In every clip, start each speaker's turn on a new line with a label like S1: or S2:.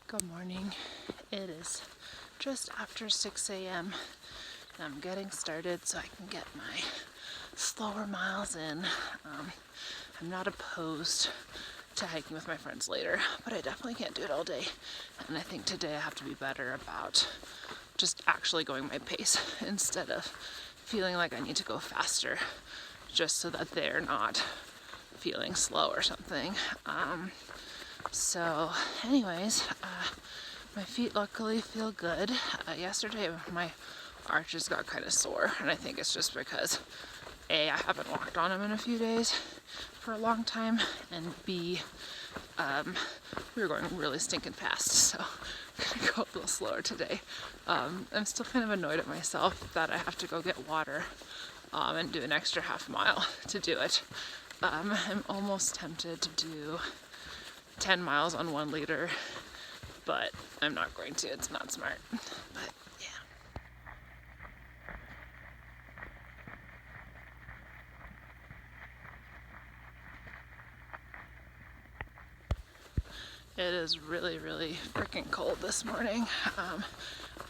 S1: Good morning. It is just after 6 a.m. and I'm getting started so I can get my slower miles in. I'm not opposed to hiking with my friends later, but I definitely can't do it all day. And I think today I have to be better about just actually going my pace instead of feeling like I need to go faster just so that they're not feeling slow or something. So anyways, my feet luckily feel good. Yesterday my arches got kind of sore, and I think it's just because A, I haven't walked on them in a few days for a long time, and B, we were going really stinking fast, so I'm gonna go a little slower today. I'm still kind of annoyed at myself that I have to go get water and do an extra half mile to do it. I'm almost tempted to do 10 miles on 1 liter, but I'm not going to. It's not smart. But yeah. It is really, really freaking cold this morning.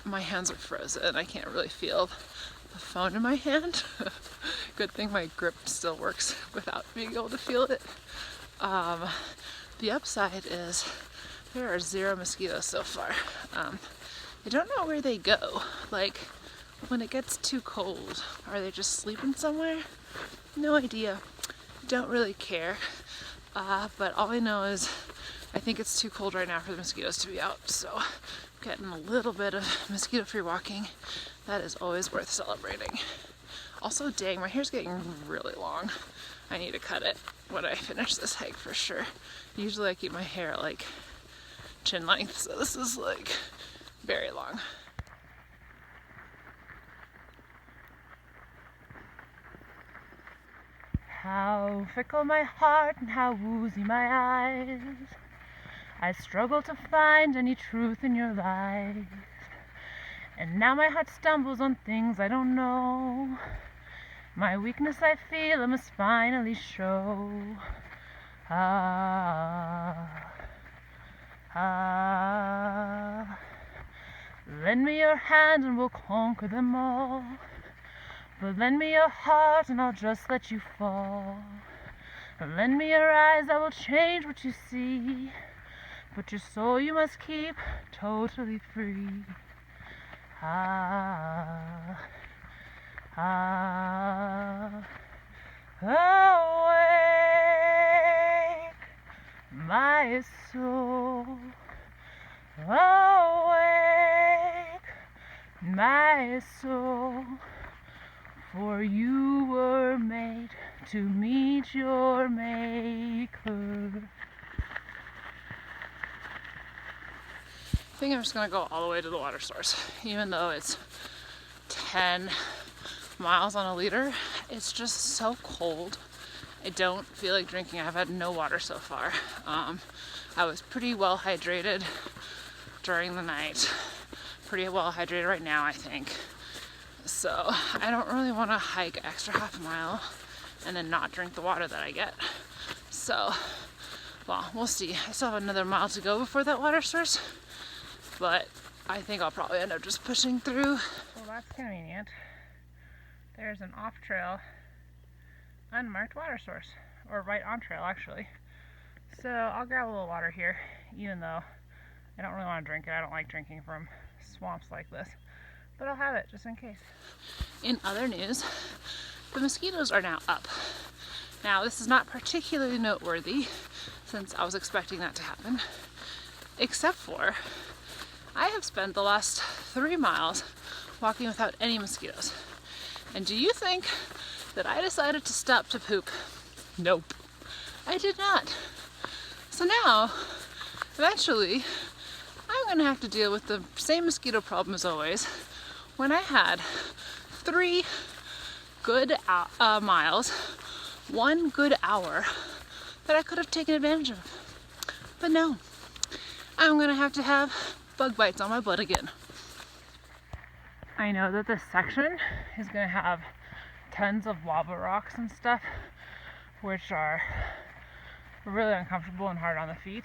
S1: My hands are frozen. I can't really feel the phone in my hand. Good thing my grip still works without being able to feel it. The upside is there are 0 mosquitoes so far. I don't know where they go. Like, when it gets too cold, are they just sleeping somewhere? No idea. Don't really care. But all I know is I think it's too cold right now for the mosquitoes to be out. So getting a little bit of mosquito-free walking, that is always worth celebrating. Also, dang, my hair's getting really long. I need to cut it when I finish this hike for sure. Usually I keep my hair like chin length, so this is like very long. How fickle my heart and how woozy my eyes. I struggle to find any truth in your lies. And now my heart stumbles on things I don't know. My weakness I feel I must finally show. Lend me your hand and we'll conquer them all. But lend me your heart and I'll just let you fall. Lend me your eyes, I will change what you see. But your soul you must keep totally free. Awake, my soul. Awake, my soul. For you were made to meet your maker. I think I'm just gonna go all the way to the water source. Even though it's 10 miles on a liter, it's just so cold. I don't feel like drinking. I've had no water so far. I was pretty well hydrated during the night. Pretty well hydrated right now, I think. So I don't really want to hike extra half mile and then not drink the water that I get. So, well, we'll see. I still have another mile to go before that water source, but I think I'll probably end up just pushing through. Well, that's convenient. There's an off-trail, unmarked water source, or right on trail actually. So I'll grab a little water here, even though I don't really want to drink it. I don't like drinking from swamps like this, but I'll have it just in case. In other news, the mosquitoes are now up. Now, this is not particularly noteworthy since I was expecting that to happen, except for I have spent the last 3 miles walking without any mosquitoes. And do you think that I decided to stop to poop? Nope, I did not. So now, eventually, I'm gonna have to deal with the same mosquito problem as always when I had 3 good miles, 1 good hour that I could have taken advantage of. But no, I'm gonna have to have bug bites on my butt again. I know that this section is gonna have tons of lava rocks and stuff, which are really uncomfortable and hard on the feet.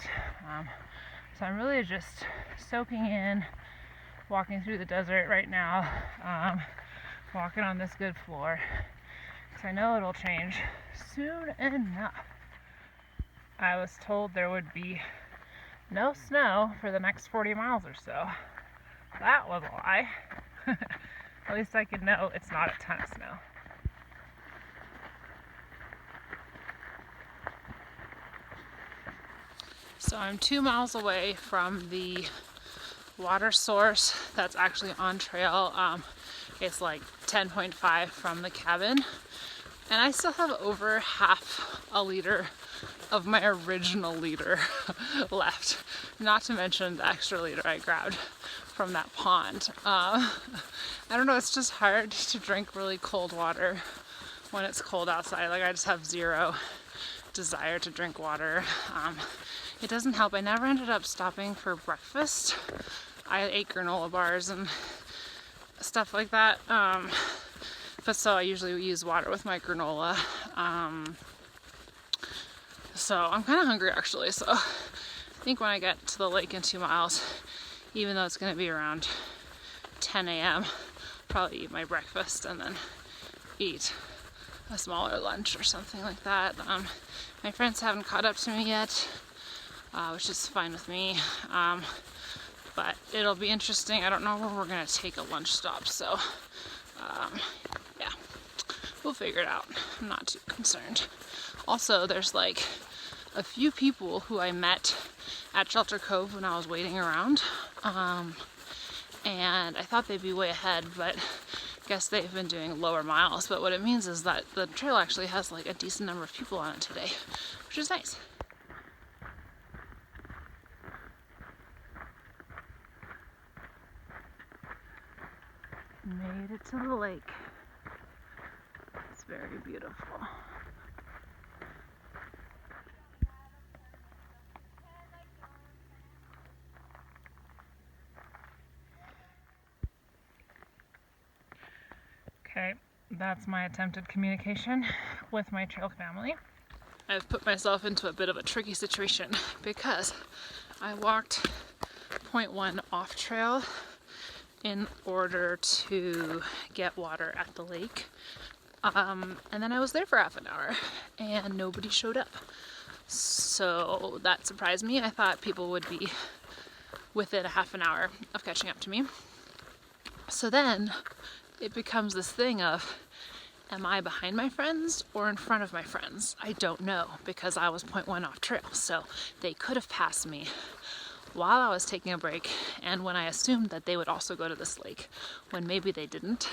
S1: So I'm really just soaking in, walking through the desert right now, walking on this good floor, because I know it'll change soon enough. I was told there would be no snow for the next 40 miles or so. That was a lie. At least I can know it's not a ton of snow. So I'm 2 miles away from the water source that's actually on trail. It's like 10.5 from the cabin. And I still have over half a liter of my original liter left. Not to mention the extra liter I grabbed from that pond. I don't know, it's just hard to drink really cold water when it's cold outside. Like, I just have zero desire to drink water. It doesn't help. I never ended up stopping for breakfast. I ate granola bars and stuff like that. But so I usually use water with my granola. So I'm kind of hungry actually. So I think when I get to the lake in 2 miles, even though it's going to be around 10 a.m., probably eat my breakfast and then eat a smaller lunch or something like that. My friends haven't caught up to me yet, which is fine with me. But it'll be interesting. I don't know where we're going to take a lunch stop, so yeah, we'll figure it out. I'm not too concerned. Also, there's like a few people who I met at Shelter Cove when I was waiting around, and I thought they'd be way ahead, but I guess they've been doing lower miles. But what it means is that the trail actually has like a decent number of people on it today, which is nice. Made it to the lake. It's very beautiful. Okay, that's my attempted communication with my trail family. I've put myself into a bit of a tricky situation because I walked 0.1 off trail in order to get water at the lake. And then I was there for half an hour and nobody showed up. So that surprised me. I thought people would be within a half an hour of catching up to me. So then it becomes this thing of, am I behind my friends or in front of my friends? I don't know, because I was 0.1 off trail. So they could have passed me while I was taking a break and when I assumed that they would also go to this lake, when maybe they didn't.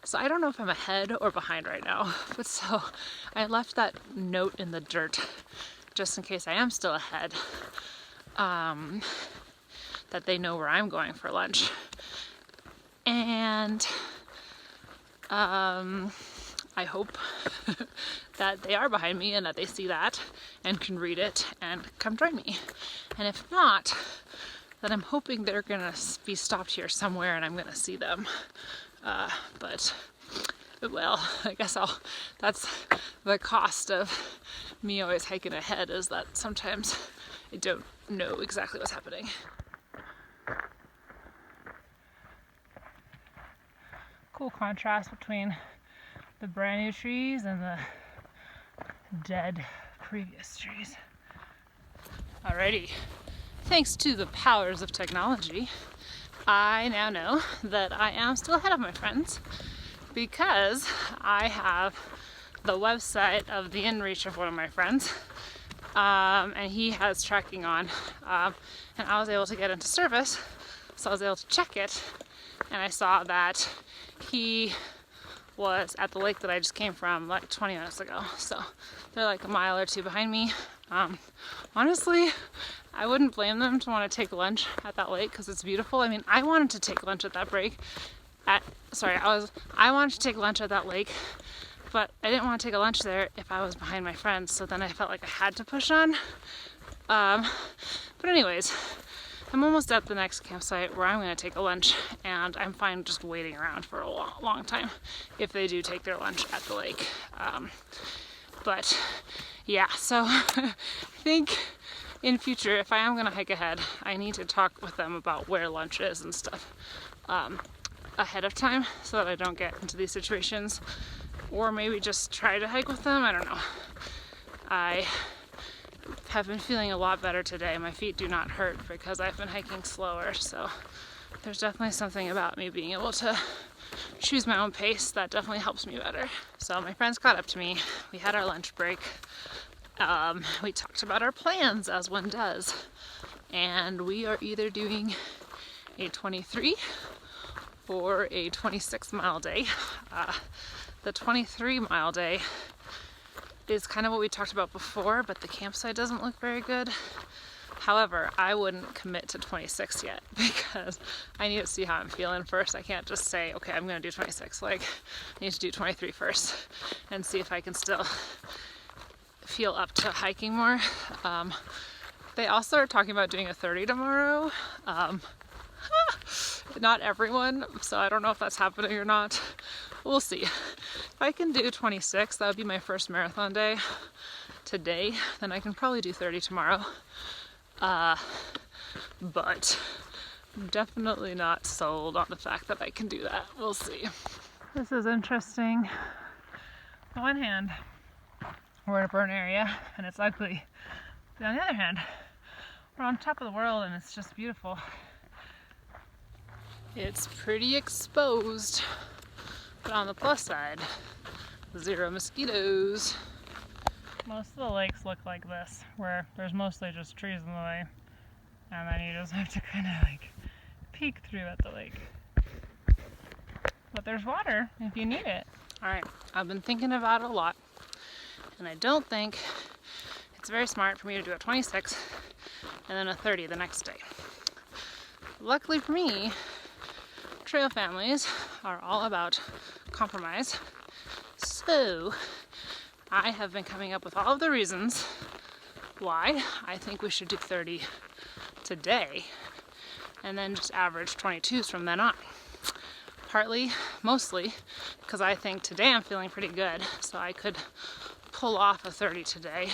S1: So I don't know if I'm ahead or behind right now, but so I left that note in the dirt just in case I am still ahead, that they know where I'm going for lunch. And I hope that they are behind me and that they see that and can read it and come join me. And if not, then I'm hoping they're gonna be stopped here somewhere and I'm gonna see them. But well, I guess that's the cost of me always hiking ahead, is that sometimes I don't know exactly what's happening. Cool contrast between the brand new trees and the dead previous trees. Alrighty, thanks to the powers of technology, I now know that I am still ahead of my friends because I have the website of the InReach of one of my friends, and he has tracking on, and I was able to get into service, so I was able to check it, and I saw that he was at the lake that I just came from like 20 minutes ago. So they're like a mile or two behind me. Honestly, I wouldn't blame them to want to take lunch at that lake because it's beautiful. I mean, I wanted to take lunch at that I wanted to take lunch at that lake, but I didn't want to take a lunch there if I was behind my friends. So then I felt like I had to push on. But anyways, I'm almost at the next campsite where I'm going to take a lunch, and I'm fine just waiting around for a long time if they do take their lunch at the lake. But yeah, so I think in future, if I am gonna hike ahead, I need to talk with them about where lunch is and stuff ahead of time so that I don't get into these situations, or maybe just try to hike with them. I don't know. I have been feeling a lot better today. My feet do not hurt because I've been hiking slower, so there's definitely something about me being able to choose my own pace that definitely helps me better. So my friends caught up to me. We had our lunch break. We talked about our plans, as one does, and we are either doing a 23 or a 26-mile day. The 23-mile day is kind of what we talked about before, but the campsite doesn't look very good. However, I wouldn't commit to 26 yet because I need to see how I'm feeling first. I can't just say, okay, I'm gonna do 26. Like, I need to do 23 first and see if I can still feel up to hiking more. They also are talking about doing a 30 tomorrow. Not everyone, so I don't know if that's happening or not. We'll see. If I can do 26, that would be my first marathon day today, then I can probably do 30 tomorrow. But I'm definitely not sold on the fact that I can do that. We'll see. This is interesting. On one hand, we're in a burn area and it's ugly. But on the other hand, we're on top of the world and it's just beautiful. It's pretty exposed, but on the plus side, 0 mosquitoes. Most of the lakes look like this, where there's mostly just trees in the way, and then you just have to kind of like peek through at the lake. But there's water if you need it. Alright, I've been thinking about it a lot, and I don't think it's very smart for me to do a 26 and then a 30 the next day. Luckily for me, trail families are all about compromise, so I have been coming up with all of the reasons why I think we should do 30 today and then just average 22s from then on. Partly, mostly, because I think today I'm feeling pretty good, so I could pull off a 30 today.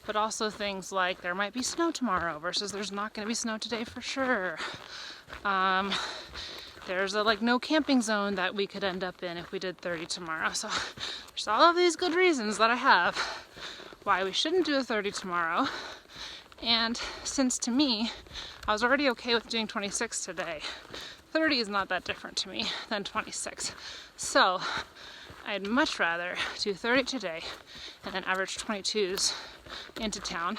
S1: But also things like there might be snow tomorrow versus there's not going to be snow today for sure. There's a no camping zone that we could end up in if we did 30 tomorrow. So there's all of these good reasons that I have why we shouldn't do a 30 tomorrow. And since to me, I was already okay with doing 26 today, 30 is not that different to me than 26. So I'd much rather do 30 today and then average 22s into town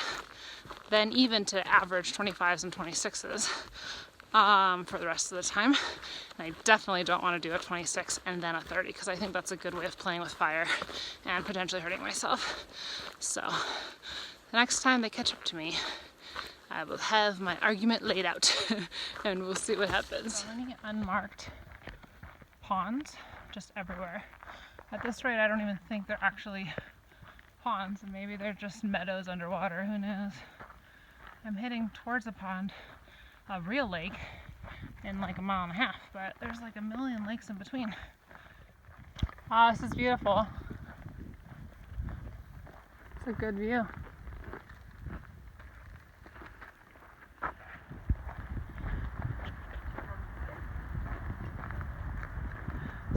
S1: than even to average 25s and 26s. For the rest of the time. And I definitely don't want to do a 26 and then a 30 because I think that's a good way of playing with fire and potentially hurting myself. So the next time they catch up to me, I will have my argument laid out and we'll see what happens. So many unmarked ponds just everywhere. At this rate, I don't even think they're actually ponds, and maybe they're just meadows underwater, who knows. I'm heading towards a pond, a real lake, in a mile and a half, but there's a million lakes in between. Oh, this is beautiful. It's a good view.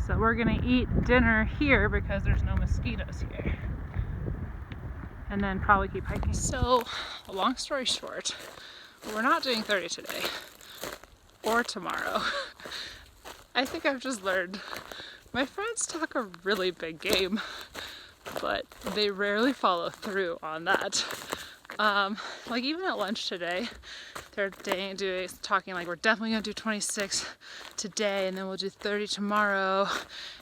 S1: So we're gonna eat dinner here because there's no mosquitoes here. And then probably keep hiking. So, long story short, we're not doing 30 today or tomorrow. I think I've just learned my friends talk a really big game, but they rarely follow through on that. Even at lunch today, they're talking we're definitely gonna do 26 today and then we'll do 30 tomorrow.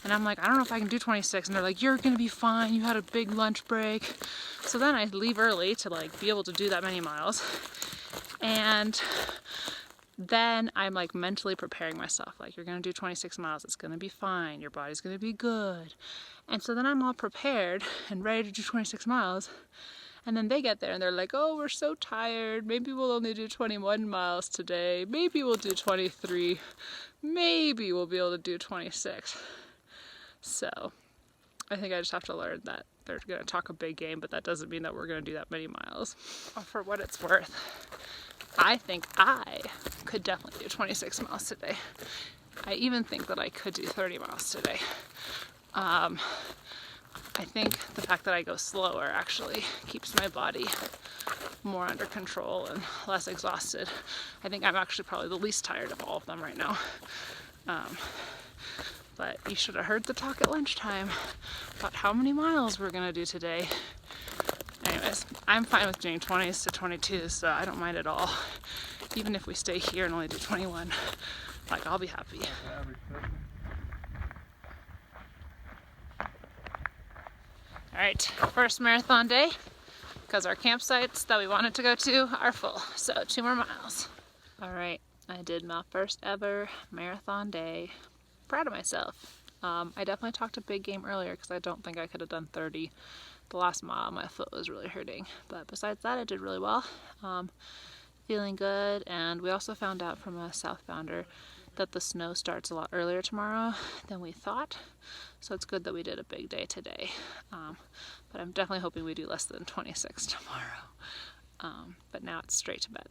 S1: And I'm I don't know if I can do 26. And they're you're gonna be fine, you had a big lunch break. So then I leave early to be able to do that many miles. And then I'm mentally preparing myself. You're gonna do 26 miles, it's gonna be fine, your body's gonna be good. And so then I'm all prepared and ready to do 26 miles. And then they get there and they're oh, we're so tired. Maybe we'll only do 21 miles today. Maybe we'll do 23. Maybe we'll be able to do 26. So I think I just have to learn that they're going to talk a big game, but that doesn't mean that we're going to do that many miles. For what it's worth, I think I could definitely do 26 miles today. I even think that I could do 30 miles today. I think the fact that I go slower actually keeps my body more under control and less exhausted. I think I'm actually probably the least tired of all of them right now. But you should have heard the talk at lunchtime about how many miles we're gonna do today. Anyways, I'm fine with doing 20s to 22s, so I don't mind at all. Even if we stay here and only do 21, like, I'll be happy. All right, first marathon day, because our campsites that we wanted to go to are full, so 2 more miles. All right, I did my first ever marathon day. Proud of myself. I definitely talked a big game earlier because I don't think I could have done 30. The last mile, my foot was really hurting, but besides that, I did really well. Feeling good, and we also found out from a southbounder that the snow starts a lot earlier tomorrow than we thought, so it's good that we did a big day today. But I'm definitely hoping we do less than 26 tomorrow. But now it's straight to bed.